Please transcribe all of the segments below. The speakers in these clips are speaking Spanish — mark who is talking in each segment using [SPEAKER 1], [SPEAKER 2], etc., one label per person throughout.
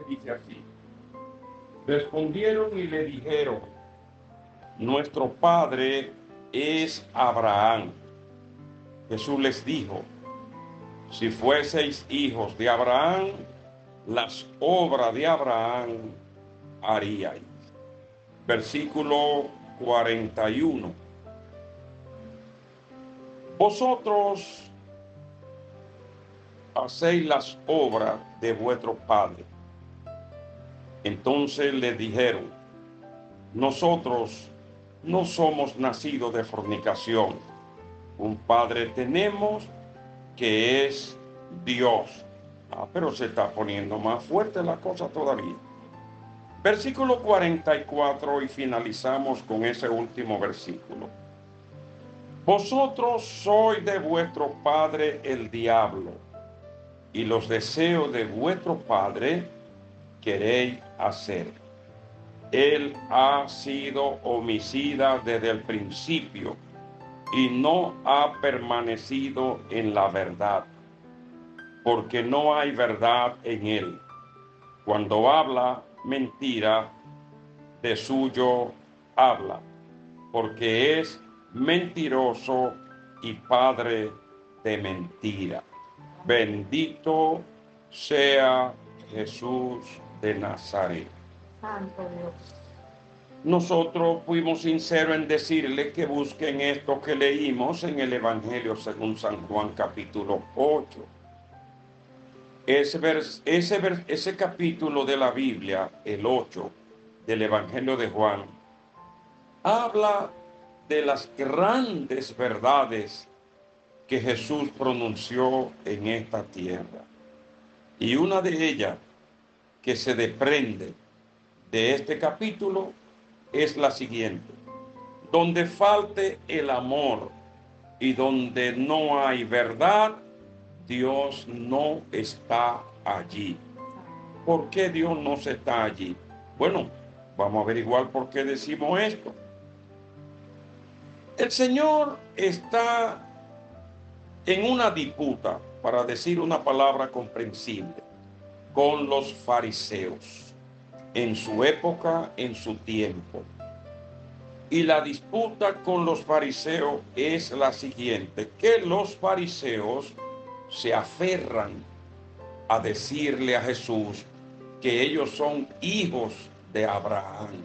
[SPEAKER 1] dice así: respondieron y le dijeron: nuestro padre es Abraham. Jesús les dijo: si fueseis hijos de Abraham, las obras de Abraham haríais. Versículo 41. Vosotros hacéis las obras de vuestro padre. Entonces le dijeron: nosotros no somos nacidos de fornicación. Un padre tenemos, que es Dios. Pero se está poniendo más fuerte la cosa todavía. Versículo 44 y finalizamos con ese último versículo. Vosotros sois de vuestro padre el diablo, y los deseos de vuestro padre queréis hacer. Él ha sido homicida desde el principio y no ha permanecido en la verdad, porque no hay verdad en él. Cuando habla mentira, de suyo habla, porque es mentiroso y padre de mentira. Bendito sea Jesús de Nazaret.
[SPEAKER 2] Santo Dios.
[SPEAKER 1] Nosotros fuimos sinceros en decirle que busquen esto que leímos en el Evangelio según San Juan capítulo 8. Ese capítulo de la Biblia, el 8 del Evangelio de Juan, habla de las grandes verdades que Jesús pronunció en esta tierra. Y una de ellas que se desprende de este capítulo es la siguiente: donde falte el amor y donde no hay verdad, Dios no está allí. ¿Por qué Dios no está allí? Bueno, vamos a averiguar por qué decimos esto. El Señor está en una disputa, para decir una palabra comprensible, con los fariseos, en su época, en su tiempo. Y la disputa con los fariseos es la siguiente: que los fariseos se aferran a decirle a Jesús que ellos son hijos de Abraham.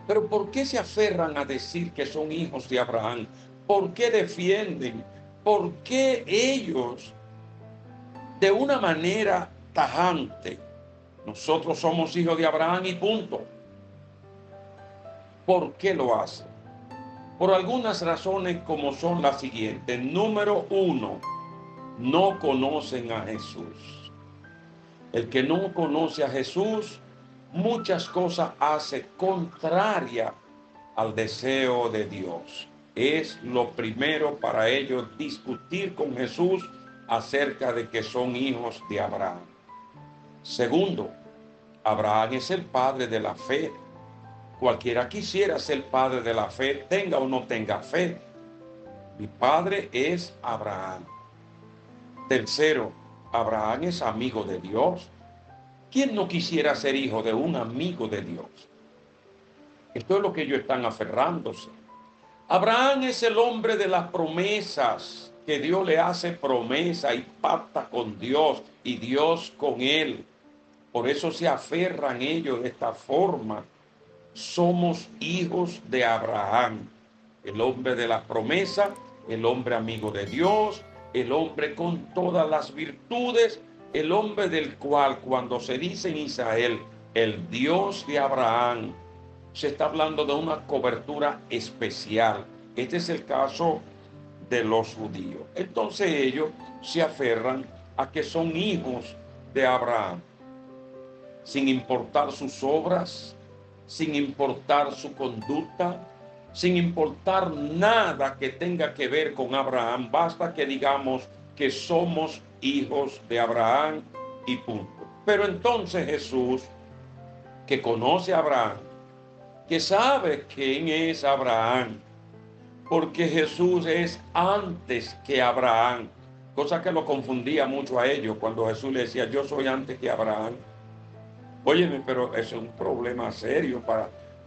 [SPEAKER 1] Pero ¿por qué se aferran a decir que son hijos de Abraham? ¿Por qué defienden? ¿Por qué ellos, de una manera tajante, nosotros somos hijos de Abraham y punto? ¿Por qué lo hacen? Por algunas razones, como son las siguientes. Número uno, no conocen a Jesús. El que no conoce a Jesús, muchas cosas hace contraria al deseo de Dios. Es lo primero para ellos discutir con Jesús acerca de que son hijos de Abraham. Segundo, Abraham es el padre de la fe. Cualquiera quisiera ser padre de la fe, tenga o no tenga fe. Mi padre es Abraham. Tercero, Abraham es amigo de Dios. ¿Quién no quisiera ser hijo de un amigo de Dios? Esto es lo que ellos están aferrándose. Abraham es el hombre de las promesas, que Dios le hace promesa y pacta con Dios y Dios con él. Por eso se aferran ellos de esta forma. Somos hijos de Abraham, el hombre de las promesas, el hombre amigo de Dios, el hombre con todas las virtudes, el hombre del cual, cuando se dice en Israel, el Dios de Abraham, se está hablando de una cobertura especial. Este es el caso de los judíos. Entonces ellos se aferran a que son hijos de Abraham, sin importar sus obras, sin importar su conducta, sin importar nada que tenga que ver con Abraham. Basta que digamos que somos hijos de Abraham y punto. Pero entonces Jesús, que conoce a Abraham, que sabe quién es Abraham, porque Jesús es antes que Abraham. cosa que lo confundía mucho a ellos cuando Jesús le decía, yo soy antes que Abraham. Óyeme, pero eso es un problema serio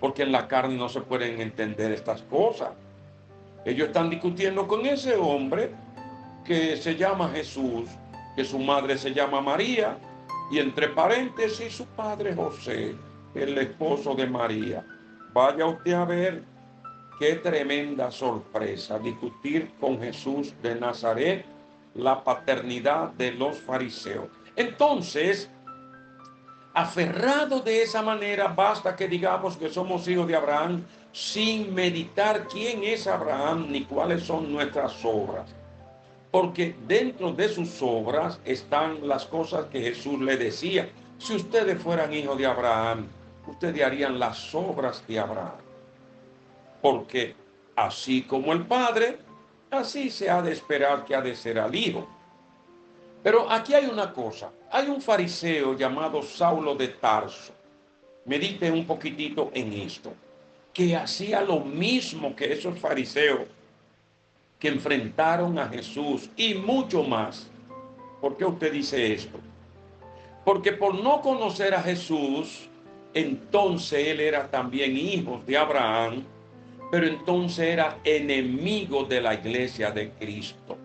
[SPEAKER 1] porque en la carne no se pueden entender estas cosas. Ellos están discutiendo con ese hombre que se llama Jesús, que su madre se llama María, y entre paréntesis su padre José, el esposo de María. Vaya usted a ver qué tremenda sorpresa, discutir con Jesús de Nazaret la paternidad de los fariseos. Entonces, aferrado de esa manera, basta que digamos que somos hijos de Abraham sin meditar quién es Abraham ni cuáles son nuestras obras. Porque dentro de sus obras están las cosas que Jesús le decía. Si ustedes fueran hijos de Abraham, ustedes harían las obras de Abraham. Porque así como el Padre, así se ha de esperar que ha de ser al Hijo. Pero aquí hay una cosa. Hay un fariseo llamado Saulo de Tarso. Medite un poquitito en esto. Que hacía lo mismo que esos fariseos que enfrentaron a Jesús y mucho más. ¿Por qué usted dice esto? Porque por no conocer a Jesús, entonces él era también hijo de Abraham, pero entonces era enemigo de la iglesia de Cristo.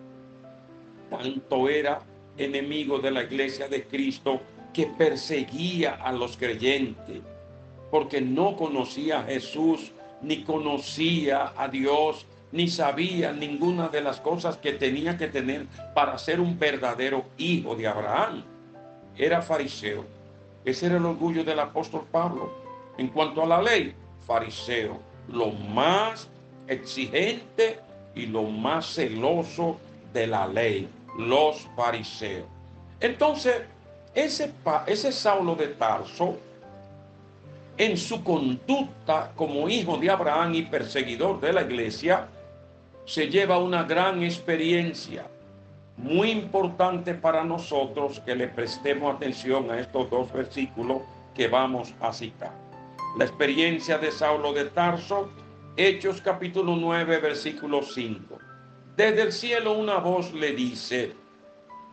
[SPEAKER 1] Tanto era enemigo de la iglesia de Cristo que perseguía a los creyentes, porque no conocía a Jesús, ni conocía a Dios, ni sabía ninguna de las cosas que tenía que tener para ser un verdadero hijo de Abraham. Era fariseo. Ese era el orgullo del apóstol Pablo. En cuanto a la ley, fariseo, lo más exigente y lo más celoso de la ley, los fariseos. Entonces, ese Saulo de Tarso, en su conducta como hijo de Abraham y perseguidor de la iglesia, se lleva una gran experiencia, muy importante para nosotros que le prestemos atención a estos dos versículos que vamos a citar. La experiencia de Saulo de Tarso, Hechos capítulo 9, versículo 5. Desde el cielo una voz le dice,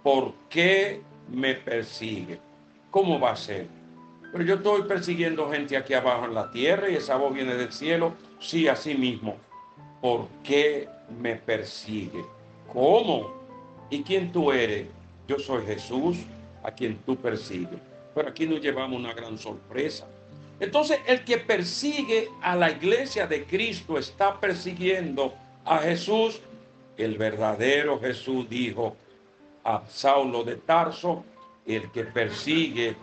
[SPEAKER 1] ¿por qué me persigue? ¿Cómo va a ser? Pero yo estoy persiguiendo gente aquí abajo en la tierra y esa voz viene del cielo. Sí, así mismo. ¿Por qué me persigue? ¿Cómo? ¿Y quién tú eres? Yo soy Jesús, a quien tú persigues. Pero aquí nos llevamos una gran sorpresa. Entonces, el que persigue a la iglesia de Cristo está persiguiendo a Jesús. El verdadero Jesús dijo a Saulo de Tarso, el que persigue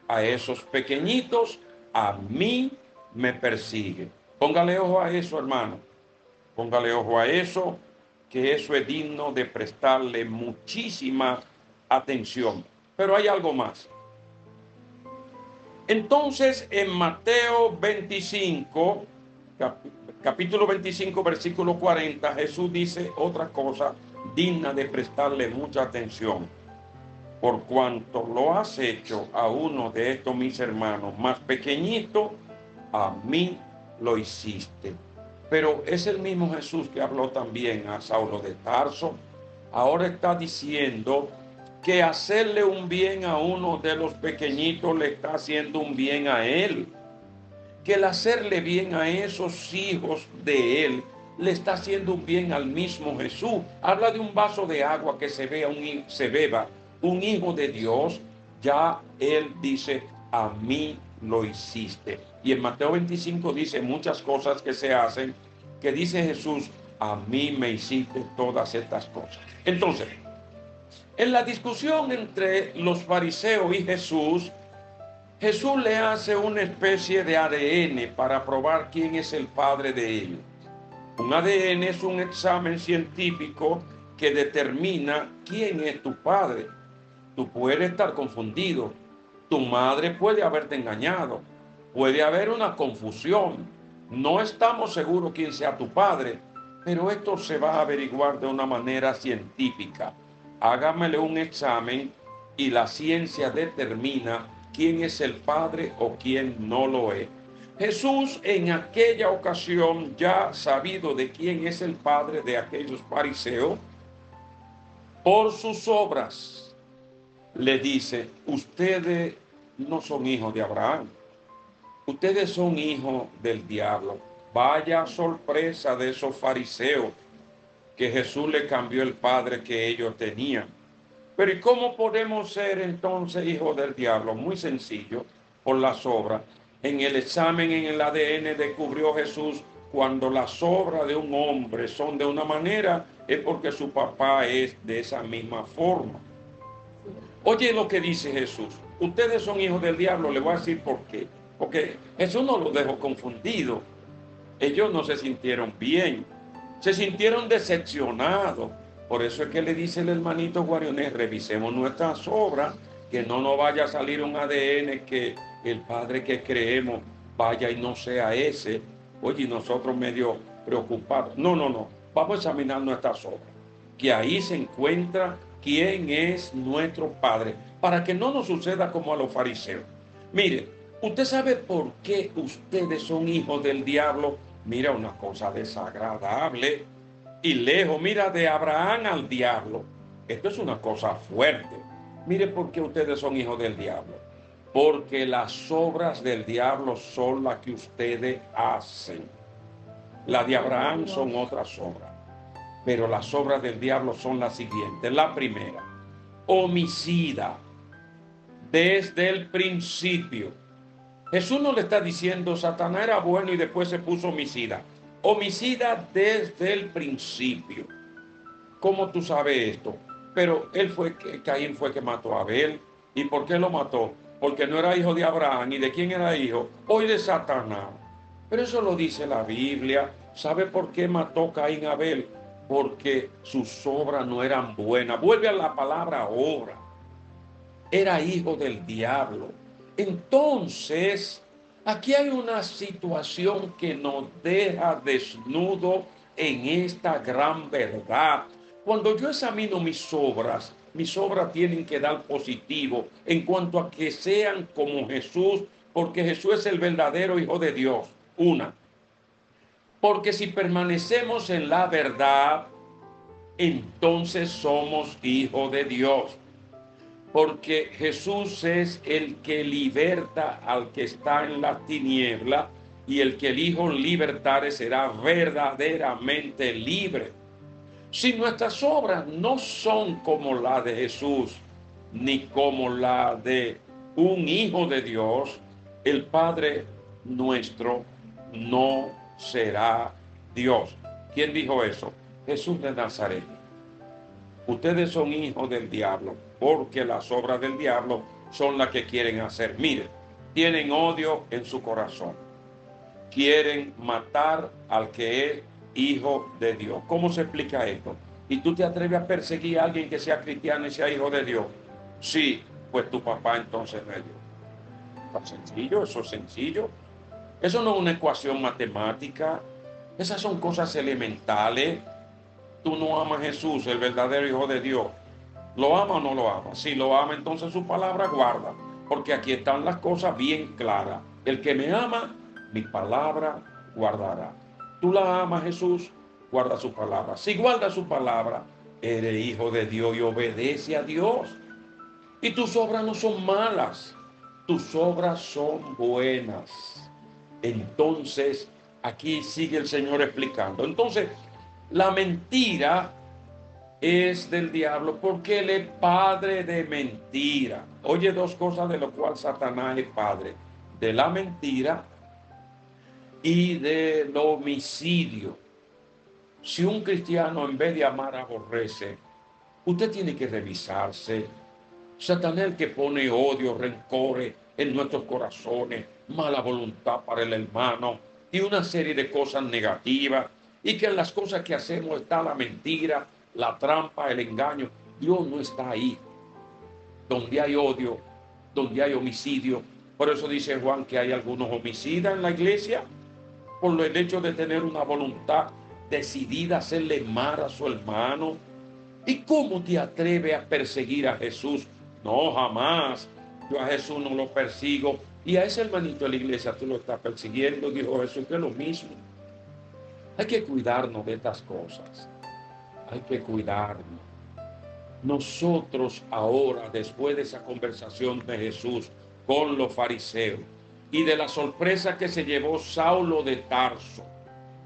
[SPEAKER 1] a esos pequeñitos, a mí me persigue. Póngale ojo a eso, hermano. Póngale ojo a eso, que eso es digno de prestarle muchísima atención. Pero hay algo más. Entonces, en Mateo 25, capítulo 25, versículo 40, Jesús dice otra cosa digna de prestarle mucha atención. Por cuanto lo has hecho a uno de estos mis hermanos más pequeñito, a mí lo hiciste. Pero es el mismo Jesús que habló también a Saulo de Tarso. Ahora está diciendo que hacerle un bien a uno de los pequeñitos le está haciendo un bien a él. Que el hacerle bien a esos hijos de él le está haciendo un bien al mismo Jesús. Habla de un vaso de agua que se beba un hijo de Dios. Ya él dice, a mí lo hiciste. Y en Mateo 25 dice muchas cosas que se hacen, que dice Jesús, a mí me hiciste todas estas cosas. Entonces, en la discusión entre los fariseos y Jesús, Jesús le hace una especie de ADN para probar quién es el padre de ellos. Un ADN es un examen científico que determina quién es tu padre. Tú puedes estar confundido. Tu madre puede haberte engañado. Puede haber una confusión. No estamos seguros quién sea tu padre, pero esto se va a averiguar de una manera científica. Hágamele un examen y la ciencia determina quién es el padre o quién no lo es. Jesús en aquella ocasión, ya sabido de quién es el padre de aquellos fariseos, Por sus obras, le dice, ustedes no son hijos de Abraham, ustedes son hijos del diablo. Vaya sorpresa de esos fariseos que Jesús le cambió el padre que ellos tenían. Pero ¿y cómo podemos ser entonces hijos del diablo? Muy sencillo, por las obras. En el examen en el ADN descubrió Jesús cuando las obras de un hombre son de una manera, es porque su papá es de esa misma forma. Oye lo que dice Jesús. Ustedes son hijos del diablo, le voy a decir por qué. Porque Jesús no los dejó confundidos. Ellos no se sintieron bien, se sintieron decepcionados. Por eso es que le dice el hermanito Guarionés, revisemos nuestras obras, que no nos vaya a salir un ADN que el Padre que creemos vaya y no sea ese. Oye, nosotros medio preocupados. No, no, no. Vamos a examinar nuestras obras, que ahí se encuentra quién es nuestro Padre, para que no nos suceda como a los fariseos. Mire, ¿usted sabe por qué ustedes son hijos del diablo? Mira, una cosa desagradable y lejos. Mira, de Abraham al diablo. Esto es una cosa fuerte. Mire por qué ustedes son hijos del diablo. Porque las obras del diablo son las que ustedes hacen. Las de Abraham son otras obras. Pero las obras del diablo son las siguientes. La primera, homicida. Desde el principio. Jesús no le está diciendo Satanás era bueno y después se puso homicida. Homicida desde el principio. ¿Cómo tú sabes esto? Pero Caín fue que mató a Abel. ¿Y por qué lo mató? Porque no era hijo de Abraham. ¿Y de quién era hijo? Hoy de Satanás. Pero eso lo dice la Biblia. ¿Sabe por qué mató Caín a Abel? Porque sus obras no eran buenas. Vuelve a la palabra obra. Era hijo del diablo. Entonces, aquí hay una situación que nos deja desnudo en esta gran verdad. Cuando yo examino mis obras tienen que dar positivo en cuanto a que sean como Jesús, porque Jesús es el verdadero Hijo de Dios. Una, porque si permanecemos en la verdad, entonces somos hijos de Dios. Porque Jesús es el que liberta al que está en la tiniebla, y el que el Hijo libertare será verdaderamente libre. Si nuestras obras no son como la de Jesús, ni como la de un Hijo de Dios, el Padre nuestro no será Dios. ¿Quién dijo eso? Jesús de Nazaret. Ustedes son hijos del diablo, porque las obras del diablo son las que quieren hacer. Miren, tienen odio en su corazón. Quieren matar al que es hijo de Dios. ¿Cómo se explica esto? ¿Y tú te atreves a perseguir a alguien que sea cristiano y sea hijo de Dios? Sí, pues tu papá entonces no es Dios. Está sencillo, eso es sencillo. Eso no es una ecuación matemática. Esas son cosas elementales. Tú no amas a Jesús, el verdadero Hijo de Dios. ¿Lo ama o no lo ama? Si lo ama, entonces su palabra guarda. Porque aquí están las cosas bien claras. El que me ama, mi palabra guardará. Tú la amas, Jesús, guarda su palabra. Si guarda su palabra, eres hijo de Dios y obedece a Dios. Y tus obras no son malas, tus obras son buenas. Entonces, aquí sigue el Señor explicando. Entonces, la mentira es del diablo porque él es padre de mentira. Oye, dos cosas de lo cual Satanás es padre: de la mentira y del homicidio. Si un cristiano en vez de amar aborrece, usted tiene que revisarse. Satanás es el que pone odio, rencores en nuestros corazones, mala voluntad para el hermano y una serie de cosas negativas. Y que en las cosas que hacemos está la mentira, la trampa, el engaño. Dios no está ahí. Donde hay odio, donde hay homicidio. Por eso dice Juan que hay algunos homicidas en la iglesia por el hecho de tener una voluntad decidida a hacerle mal a su hermano. ¿Y cómo te atreves a perseguir a Jesús? No, jamás. Yo a Jesús no lo persigo. Y a ese hermanito de la iglesia tú lo estás persiguiendo, dijo Jesús, que es lo mismo. Hay que cuidarnos de estas cosas. Hay que cuidarnos. Nosotros ahora, después de esa conversación de Jesús con los fariseos y de la sorpresa que se llevó Saulo de Tarso,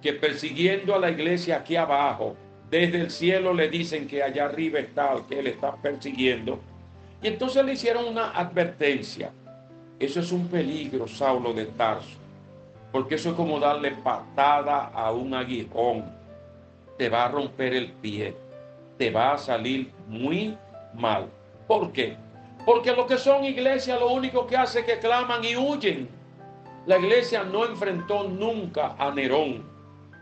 [SPEAKER 1] que persiguiendo a la iglesia aquí abajo, desde el cielo le dicen que allá arriba está el que él está persiguiendo, y entonces le hicieron una advertencia. Eso es un peligro, Saulo de Tarso, porque eso es como darle patada a un aguijón. Te va a romper el pie, te va a salir muy mal. ¿Por qué? Porque los que son iglesias lo único que hace es que claman y huyen. La iglesia no enfrentó nunca a Nerón.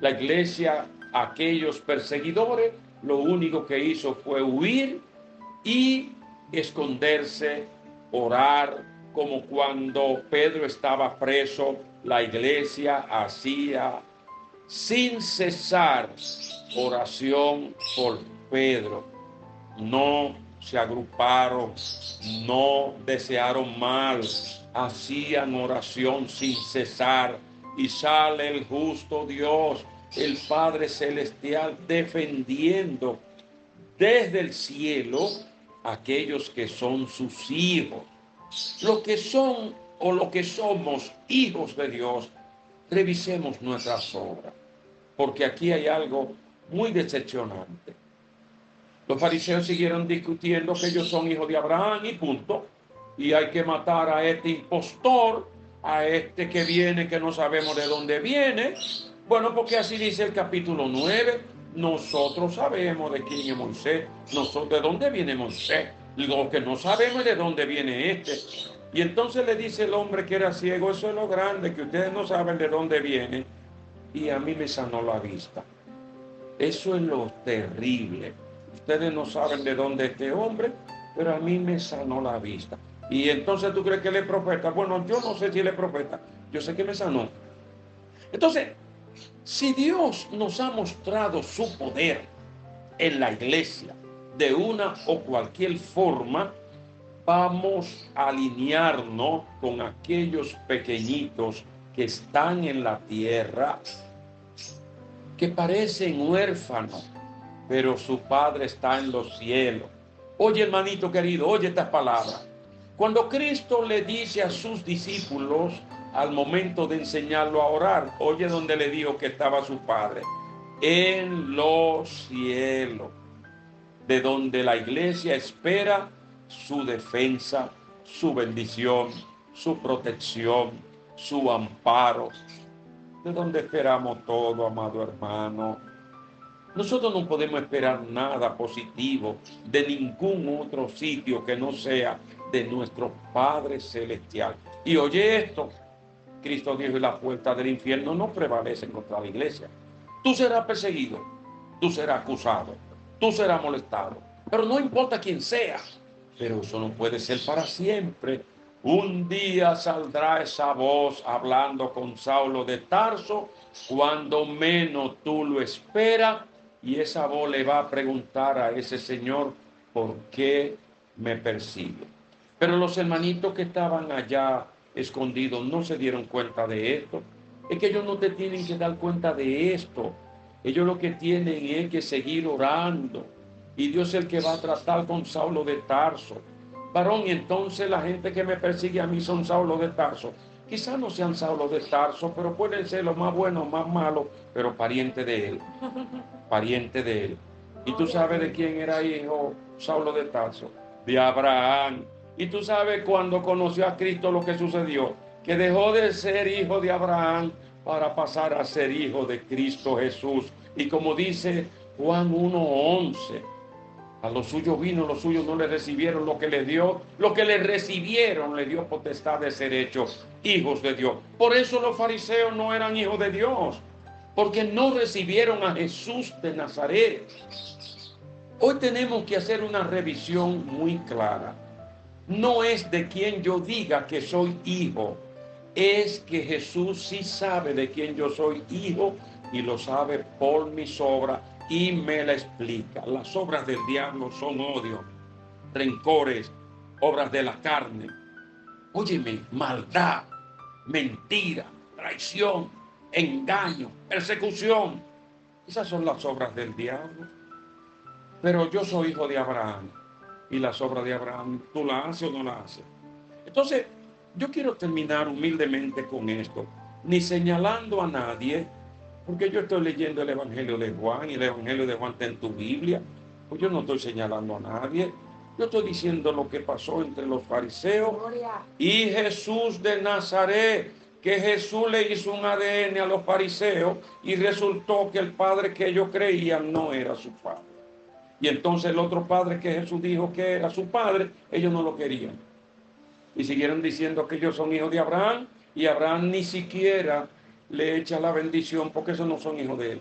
[SPEAKER 1] La iglesia, aquellos perseguidores, lo único que hizo fue huir y esconderse, orar, como cuando Pedro estaba preso, la iglesia hacía sin cesar oración por Pedro. No se agruparon, no desearon mal, hacían oración sin cesar, y sale el justo Dios, el Padre Celestial, defendiendo desde el cielo a aquellos que son sus hijos. Los que son o lo que somos hijos de Dios, revisemos nuestras obras, porque aquí hay algo muy decepcionante. Los fariseos siguieron discutiendo que ellos son hijos de Abraham y punto. Y hay que matar a este impostor, a este que viene que no sabemos de dónde viene. Bueno, porque así dice el capítulo 9. Nosotros sabemos de quién es Moisés, nosotros de dónde viene Moisés. Lo que no sabemos es de dónde viene este. Y entonces le dice el hombre que era ciego, eso es lo grande, que ustedes no saben de dónde viene. Y a mí me sanó la vista. Eso es lo terrible. Ustedes no saben de dónde este hombre, pero a mí me sanó la vista. Y entonces tú crees que él es profeta. Bueno, yo no sé si él es profeta. Yo sé que me sanó. Entonces, si Dios nos ha mostrado su poder en la iglesia de una o cualquier forma, vamos a alinearnos con aquellos pequeñitos que están en la tierra, que parecen huérfanos, pero su Padre está en los cielos. Oye, hermanito querido, oye estas palabras. Cuando Cristo le dice a sus discípulos al momento de enseñarlo a orar, oye donde le dijo que estaba su Padre, en los cielos, de donde la iglesia espera su defensa, su bendición, su protección, su amparo, de donde esperamos todo, amado hermano. Nosotros no podemos esperar nada positivo de ningún otro sitio que no sea de nuestro Padre Celestial. Y oye esto, Cristo dijo, y la puerta del infierno no prevalece contra la iglesia. Tú serás perseguido, tú serás acusado, tú serás molestado, pero no importa quién sea. Pero eso no puede ser para siempre. Un día saldrá esa voz hablando con Saulo de Tarso, cuando menos tú lo esperas, y esa voz le va a preguntar a ese señor, ¿por qué me persigue? Pero los hermanitos que estaban allá escondidos no se dieron cuenta de esto. Es que ellos no te tienen que dar cuenta de esto. Ellos lo que tienen es que seguir orando. Y Dios es el que va a tratar con Saulo de Tarso. Varón, y entonces la gente que me persigue a mí son Saulo de Tarso. Quizás no sean Saulo de Tarso, pero pueden ser los más buenos, más malos, pero pariente de él. Pariente de él. ¿Y tú sabes de quién era hijo Saulo de Tarso? De Abraham. Y tú sabes cuando conoció a Cristo lo que sucedió, que dejó de ser hijo de Abraham para pasar a ser hijo de Cristo Jesús. Y como dice Juan 1:11, a los suyos vino, los suyos no le recibieron lo que le dio, lo que le recibieron le dio potestad de ser hechos hijos de Dios. Por eso los fariseos no eran hijos de Dios, porque no recibieron a Jesús de Nazaret. Hoy tenemos que hacer una revisión muy clara. No es de quien yo diga que soy hijo, es que Jesús sí sabe de quién yo soy hijo y lo sabe por mis obras y me la explica. Las obras del diablo son odio, rencores, obras de la carne. Óyeme, maldad, mentira, traición, engaño, persecución. Esas son las obras del diablo. Pero yo soy hijo de Abraham. Y las obras de Abraham, ¿tú las haces o no las haces? Entonces, yo quiero terminar humildemente con esto, ni señalando a nadie, porque yo estoy leyendo el Evangelio de Juan y el Evangelio de Juan está en tu Biblia, pues yo no estoy señalando a nadie, yo estoy diciendo lo que pasó entre los fariseos y Jesús de Nazaret, que Jesús le hizo un ADN a los fariseos y resultó que el padre que ellos creían no era su padre. Y entonces el otro padre que Jesús dijo que era su padre, ellos no lo querían. Y siguieron diciendo que ellos son hijos de Abraham, y Abraham ni siquiera le echa la bendición porque esos no son hijos de él.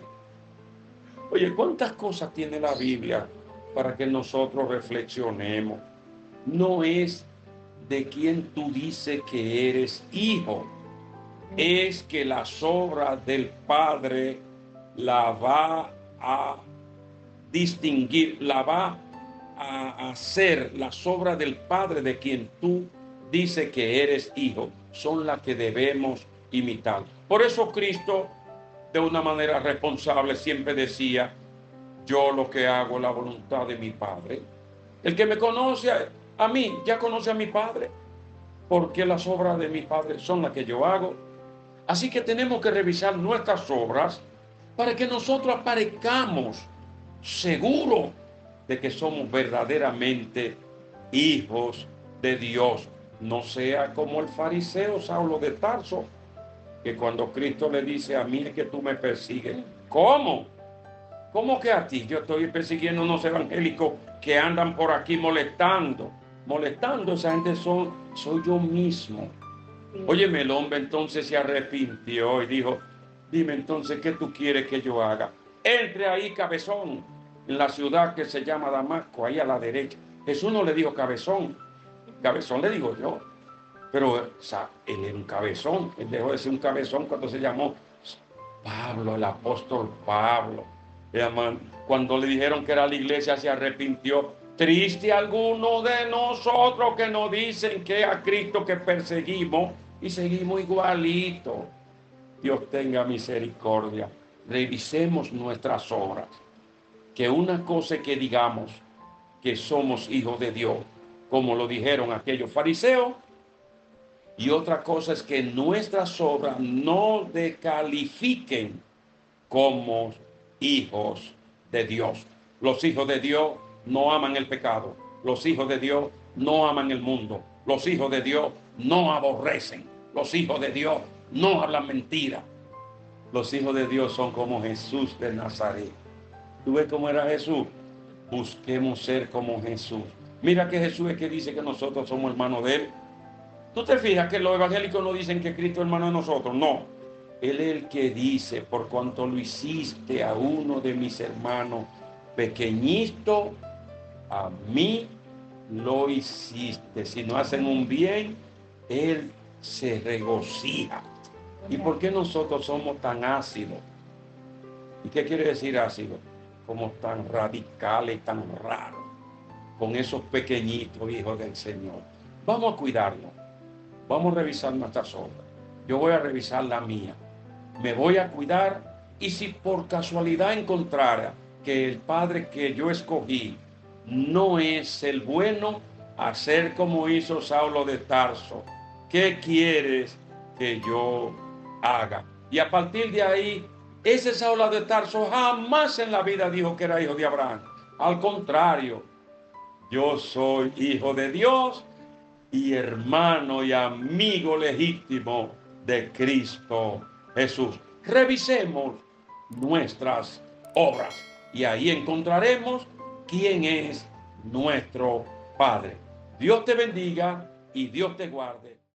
[SPEAKER 1] Oye, ¿cuántas cosas tiene la Biblia para que nosotros reflexionemos? No es de quien tú dices que eres hijo, es que las obras del Padre la va a distinguir, la va a hacer. Las obras del Padre de quien tú dices que eres hijo son las que debemos imitar. Por eso Cristo, de una manera responsable, siempre decía: yo lo que hago es la voluntad de mi Padre. El que me conoce a mí ya conoce a mi Padre, porque las obras de mi Padre son las que yo hago. Así que tenemos que revisar nuestras obras para que nosotros aparezcamos seguros de que somos verdaderamente hijos de Dios. No sea como el fariseo Saulo de Tarso, que cuando Cristo le dice: a mí es que tú me persigues. ¿Cómo? ¿Cómo que a ti? Yo estoy persiguiendo a unos evangélicos que andan por aquí molestando. Esa gente soy yo mismo. Óyeme, el hombre entonces se arrepintió y dijo: dime entonces, ¿qué tú quieres que yo haga? Entre ahí, cabezón, en la ciudad que se llama Damasco, ahí a la derecha. Jesús no le dijo cabezón, cabezón le digo yo. Pero, o sea, él era un cabezón, él dejó de ser un cabezón cuando se llamó Pablo, el apóstol Pablo. Cuando le dijeron que era la iglesia, se arrepintió. Triste alguno de nosotros que nos dicen que a Cristo que perseguimos y seguimos igualito. Dios tenga misericordia. Revisemos nuestras obras. Que una cosa es que digamos que somos hijos de Dios, como lo dijeron aquellos fariseos, y otra cosa es que nuestras obras no descalifiquen como hijos de Dios. Los hijos de Dios no aman el pecado. Los hijos de Dios no aman el mundo. Los hijos de Dios no aborrecen. Los hijos de Dios no hablan mentira. Los hijos de Dios son como Jesús de Nazaret. ¿Tú ves cómo era Jesús? Busquemos ser como Jesús. Mira que Jesús es que dice que nosotros somos hermanos de él. ¿Tú te fijas que los evangélicos no dicen que Cristo es hermano de nosotros? No. Él es el que dice: por cuanto lo hiciste a uno de mis hermanos pequeñito, a mí lo hiciste. Si no hacen un bien, Él se regocija. ¿Y por qué nosotros somos tan ácidos? ¿Y qué quiere decir ácido? Como tan radicales y tan raros con esos pequeñitos hijos del Señor. Vamos a cuidarnos. Vamos a revisar nuestras obras. Yo voy a revisar la mía. Me voy a cuidar, y si por casualidad encontrara que el Padre que yo escogí no es el bueno, hacer como hizo Saulo de Tarso. ¿Qué quieres que yo haga? Y a partir de ahí, ese Saulo de Tarso jamás en la vida dijo que era hijo de Abraham. Al contrario, yo soy hijo de Dios y hermano y amigo legítimo de Cristo Jesús. Revisemos nuestras obras y ahí encontraremos quién es nuestro Padre. Dios te bendiga y Dios te guarde.